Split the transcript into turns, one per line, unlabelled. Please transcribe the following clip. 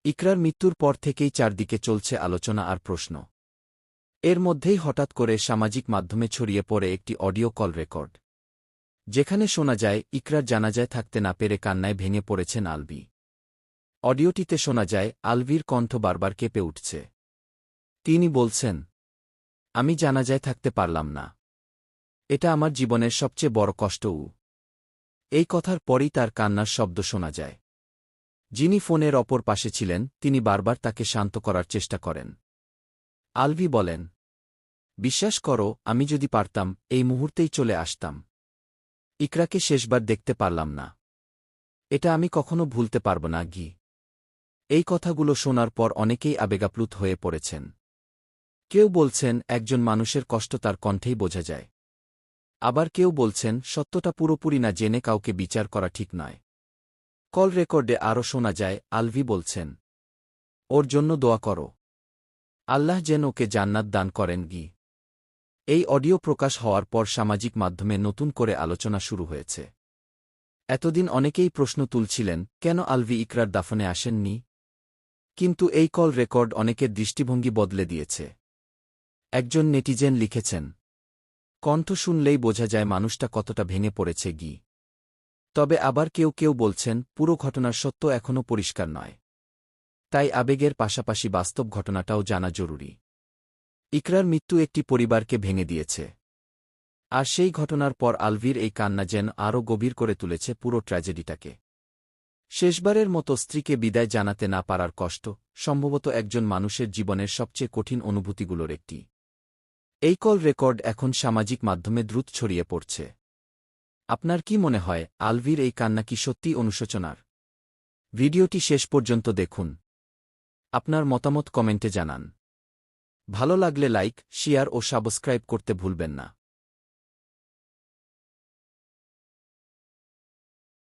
ইকরার মৃত্যুর পর থেকেই চারদিকে চলছে আলোচনা আর প্রশ্ন। এর মধ্যেই হঠাৎ করে সামাজিক মাধ্যমে ছড়িয়ে পড়ে একটি অডিও কল রেকর্ড, যেখানে শোনা যায় ইকরার জানাজায় থাকতে না পেরে কান্নায় ভেঙে পড়েছেন আলভি। অডিওটিতে শোনা যায় আলভির কণ্ঠ বারবার কেঁপে উঠছে। তিনি বলছেন, আমি জানাজায় থাকতে পারলাম না। এটা আমার জীবনের সবচেয়ে বড় কষ্ট। এই কথার পরই তার কান্নার শব্দ শোনা যায়। যিনি ফোনের অপর পাশে ছিলেন তিনি বারবার তাকে শান্ত করার চেষ্টা করেন। আলভি বলেন, বিশ্বাস করো, আমি যদি পারতাম এই মুহূর্তেই চলে আসতাম। ইকরাকে শেষবার দেখতে পারলাম না। এটা আমি কখনো ভুলতে পারব না গি। এই কথাগুলো শোনার পর অনেকেই আবেগাপ্লুত হয়ে পড়েছেন। কেউ বলছেন একজন মানুষের কষ্ট তার কণ্ঠেই বোঝা যায়। আবার কেউ বলছেন সত্যটা পুরোপুরি না জেনে কাউকে বিচার করা ঠিক নয়। কল রেকর্ডে আরও শোনা যায় আলভি বলছেন, ওর জন্য দোয়া করো, আল্লাহ যেন ওকে জান্নাত দান করেন গি। এই অডিও প্রকাশ হওয়ার পর সামাজিক মাধ্যমে নতুন করে আলোচনা শুরু হয়েছে। এতদিন অনেকেই প্রশ্ন তুলছিলেন কেন আলভি ইকরার দাফনে আসেননি। কিন্তু এই কল রেকর্ড অনেকের দৃষ্টিভঙ্গি বদলে দিয়েছে। একজন নেটিজেন লিখেছেন, কণ্ঠ শুনলেই বোঝা যায় মানুষটা কতটা ভেঙে পড়েছে গি। তবে আবার কেউ কেউ বলছেন পুরো ঘটনার সত্য এখনও পরিষ্কার নয়। তাই আবেগের পাশাপাশি বাস্তব ঘটনাটাও জানা জরুরি। ইকরার মৃত্যু একটি পরিবারকে ভেঙে দিয়েছে। আর সেই ঘটনার পর আলভির এই কান্না যেন আরও গভীর করে তুলেছে পুরো ট্র্যাজেডিটাকে। শেষবারের মতো স্ত্রীকে বিদায় জানাতে না পারার কষ্ট সম্ভবত একজন মানুষের জীবনের সবচেয়ে কঠিন অনুভূতিগুলোর একটি। এই কল রেকর্ড এখন সামাজিক মাধ্যমে দ্রুত ছড়িয়ে পড়ছে। আপনার কি মনে হয় আলভির এই কান্না কি সত্যিই অনুশোচনার? ভিডিওটি শেষ পর্যন্ত দেখুন। আপনার মতামত কমেন্টে জানান। ভালো লাগলে লাইক, শেয়ার ও সাবস্ক্রাইব করতে ভুলবেন না।